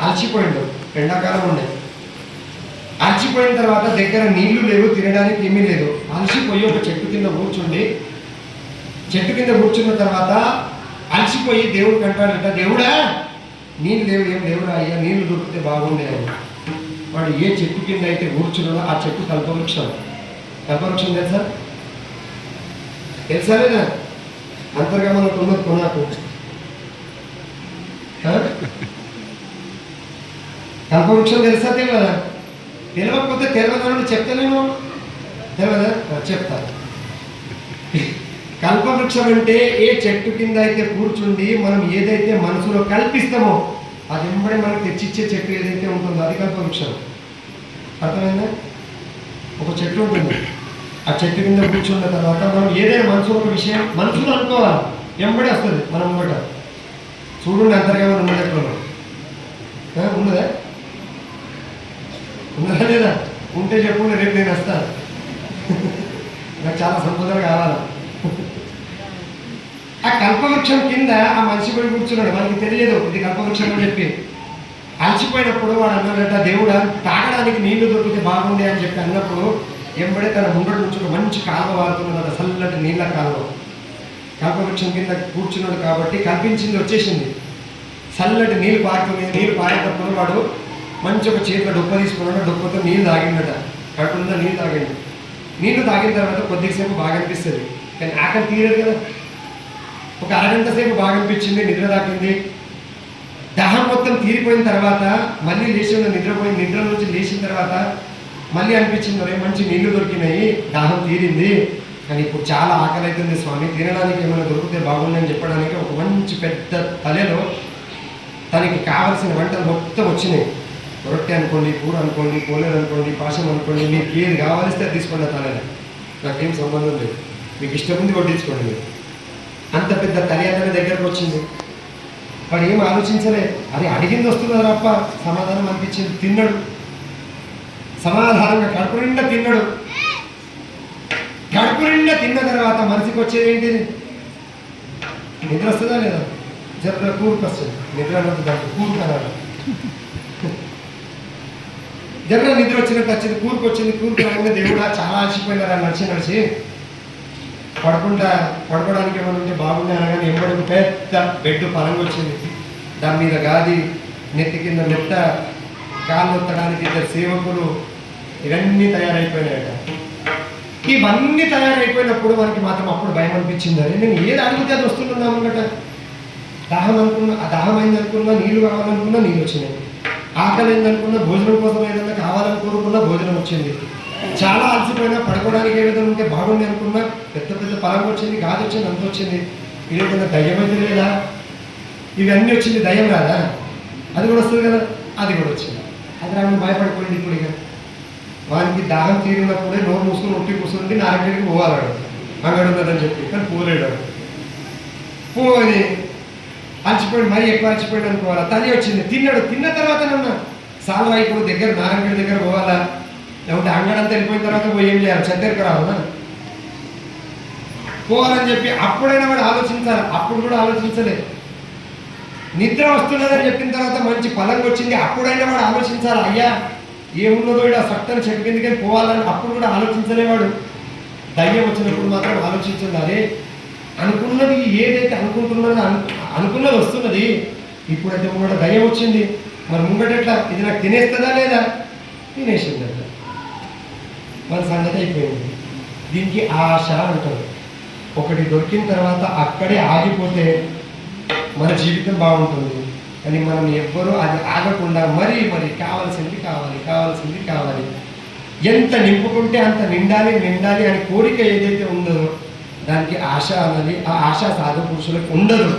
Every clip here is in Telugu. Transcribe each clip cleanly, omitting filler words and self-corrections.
అలసిపోయిండు, ఎండాకాలం ఉండే. అలసిపోయిన తర్వాత దగ్గర నీళ్లు లేవు, తినడానికి ఏమీ లేదు. అలసిపోయి ఒక చెట్టు కింద కూర్చున్న తర్వాత అలసిపోయి దేవుడికి అంటాడంట, దేవుడా నీళ్ళు లేవు, ఏం లేవురా అయ్యా, నీళ్లు దొరికితే బాగుండే అని. వాడు ఏ చెట్టు కింద అయితే కూర్చున్నాడో ఆ చెట్టు కల్పవృక్షం. కల్పవృక్షం తెలుసా లేదా? అంతర్గమనకు ఉన్నది కొనాకు. కల్పవృక్షం తెలుసా తెలియదా? తెలియకపోతే తెలియదని చెప్తానేమో. తెలియదా? చెప్తాను. కల్పవృక్షం అంటే ఏ చెట్టు కింద అయితే కూర్చుండి మనం ఏదైతే మనసులో కల్పిస్తామో అది వెంబడి మనకు తెచ్చిచ్చే చెట్టు ఏదైతే ఉంటుందో అది కల్పవృక్షం. అర్థమైందా? ఒక చెట్టు ఉంటుంది, ఆ చెట్టు కింద కూర్చున్న తర్వాత మనం ఏదైనా మనసులో ఒక విషయం మనసులో అనుకోవాలి, వెంబడి వస్తుంది మనం ముంగట. చూడండి అంతర్గమనం ఉన్నది ఎక్కడ ఉన్నదా? ఉన్నదా లేదా? ఉంటే చెప్పండి, రేపు నేను వస్తాను. నాకు చాలా సంపదలు కావాలి. ఆ కల్పవృక్షం కింద ఆ మనిషి పోయి కూర్చున్నాడు, మనకి తెలియదు ఇది కల్పవృక్షం అని చెప్పి. అలసిపోయినప్పుడు వాడు అన్నాడట, దేవుడా తాగడానికి నీళ్లు దొరికితే బాగుండే అని చెప్పి అన్నప్పుడు ఎంబడే తన ముంగడు నుంచి మంచి కాలువ వాడుతున్నాడు, చల్లటి నీళ్ళ కాలువ. కల్పవృక్షం కింద కూర్చున్నాడు కాబట్టి కల్పించింది వచ్చేసింది. చల్లటి నీళ్ళు పారుతున్నాయి. నీళ్ళు పారేటప్పుడు వాడు మంచి ఒక చేతిలో డొప్ప తీసుకున్నాడు, డొప్పతో నీళ్ళు తాగిండట. కడుపులో నీళ్ళు తాగిండు. నీళ్లు తాగిన తర్వాత కొద్దిసేపు బాగా అనిపిస్తుంది, కానీ ఆకలి తీరదు కదా. ఒక అరగంట సేపు బాగా అనిపించింది, నిద్ర తాకింది. దాహం మొత్తం తీరిపోయిన తర్వాత మళ్ళీ లేచి నిద్ర నుంచి లేచిన తర్వాత మళ్ళీ అనిపించింది, రే మంచి నీళ్లు దొరికినాయి, దాహం తీరింది, కానీ ఇప్పుడు చాలా ఆకలి అవుతుంది స్వామి, తినడానికి ఏమైనా దొరికితే బాగుందని చెప్పడానికి ఒక మంచి పెద్ద తలెలో తనకి కావలసిన వంటలు మొత్తం వచ్చినాయి. రొట్టె అనుకోండి, కూర అనుకోండి, కోలేరు అనుకోండి, పాశం అనుకోండి, మీకు ఏది కావాలిస్తే తీసుకోండి. తలెలో నాకేం సంబంధం లేదు, మీకు ఇష్టం ఉంది కొట్టించుకోండి మీరు. అంత పెద్ద తల్లి దగ్గరకు వచ్చింది. వాడు ఏం ఆలోచించలే, అది అడిగింది వస్తుందా తప్ప సమాధానం అనిపించింది. తిన్నాడు, సమాధానంగా కడుపు నిండా తిన్నాడు. కడుపు నిండా తిన్న తర్వాత మనసుకి వచ్చేది ఏంటిది? నిద్ర వస్తుందా లేదా? జర కూరుకు వస్తుంది. నిద్ర అన్నది దాంట్లో కూరుకు అనాలి. జర నిద్ర వచ్చినట్టు వచ్చింది, కూరుకు వచ్చింది. కూరుకు రాగానే దేవుడా చాలా అలసిపోయినారా నడిచి పడుకోవడానికి ఏమైనా ఉంటే బాగుంది అనగానే ఎంబడి పెద్ద బెడ్ పరంగా వచ్చింది. దాని మీద గాది, నెత్తి కింద మెత్త, కాళ్ళు ఒత్తడానికి ఇద్దరు సేవకులు, ఇవన్నీ తయారైపోయినాయట. ఇవన్నీ తయారైపోయినప్పుడు మనకి మాత్రం అప్పుడు భయం అనిపించింది. అదే నేను ఏది అడిగితే అది వస్తుందా అనమాట. దాహం అయింది అనుకున్నా, నీళ్ళు కావాలనుకున్నా నీళ్ళు వచ్చినాయి. ఆకలి అయిందనుకున్నా, భోజనం కోసం ఏదైనా కావాలని కోరుకున్నా భోజనం వచ్చింది. చాలా అలసిపోయినా పడుకోవడానికి ఏ విధంగా ఉంటే బాగుంది అనుకున్నా పెద్ద పెద్ద పరంగా వచ్చింది, గాది వచ్చింది, అంత వచ్చింది. ఇది ఏదైనా దయ్యం అయితే లేదా? ఇవన్నీ వచ్చింది, దయ్యం రాదా? అది కూడా వస్తుంది కదా, అది కూడా వచ్చింది. అది రాని భయపడిపోయింది. ఇప్పుడు ఇక వానికి దాహం తీరినప్పుడే నోరు మూసుకొని ఒట్టి కూర్చుండి నా దగ్గరికి పోవాలాడు, అంగడు ఉన్నదని చెప్పి. కానీ పోలేడాడు. పోని అలసిపోయాడు, మరీ ఎక్కువ అలసిపోయాడు అనుకోవాలా. తల్లి వచ్చింది, తిన్నాడు. తిన్న తర్వాత నన్న సాల్వా ఇప్పుడు దగ్గర నారాయణగడి దగ్గర పోవాలా, లేకుంటే అంగడంతా వెళ్ళిపోయిన తర్వాత పోయి ఏం చేయాలి? చెద్దరికి రావాలా? పోవాలని చెప్పి అప్పుడైనా వాడు ఆలోచించాలి. అప్పుడు కూడా ఆలోచించలేదు. నిద్ర వస్తున్నదని చెప్పిన తర్వాత మంచి పలంగా వచ్చింది, అప్పుడైనా వాడు ఆలోచించాలి. అయ్యా ఏమున్నదో ఇక్కడ సట్టని చెప్పింది కానీ పోవాలని అప్పుడు కూడా ఆలోచించలేవాడు. దయ్యం వచ్చినప్పుడు మాత్రం ఆలోచించింది. అదే అనుకున్నది ఏదైతే అనుకున్నది వస్తున్నది. ఇప్పుడైతే ముంగట దయ్యం వచ్చింది, మరి ముంగట ఎట్లా? ఇది నాకు తినేస్తుందా లేదా? తినేసింది అట్లా మన సంగతి అయిపోయింది. దీనికి ఆశ అంటారు. ఒకటి దొరికిన తర్వాత అక్కడే ఆగిపోతే మన జీవితం బాగుంటుంది. కానీ మనం ఎవ్వరూ అది ఆగకుండా మరీ కావాల్సింది కావాలి. ఎంత నింపుకుంటే అంత నిండాలి అని కోరిక ఏదైతే ఉందో దానికి ఆశ అన్నది. ఆ ఆశ సాధు పురుషులకు ఉండదు.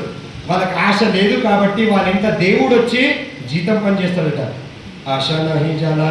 వాళ్ళకి ఆశ లేదు కాబట్టి వాళ్ళ ఇంట దేవుడు వచ్చి జీతం పని చేస్తాడట. ఆశ నహి జానా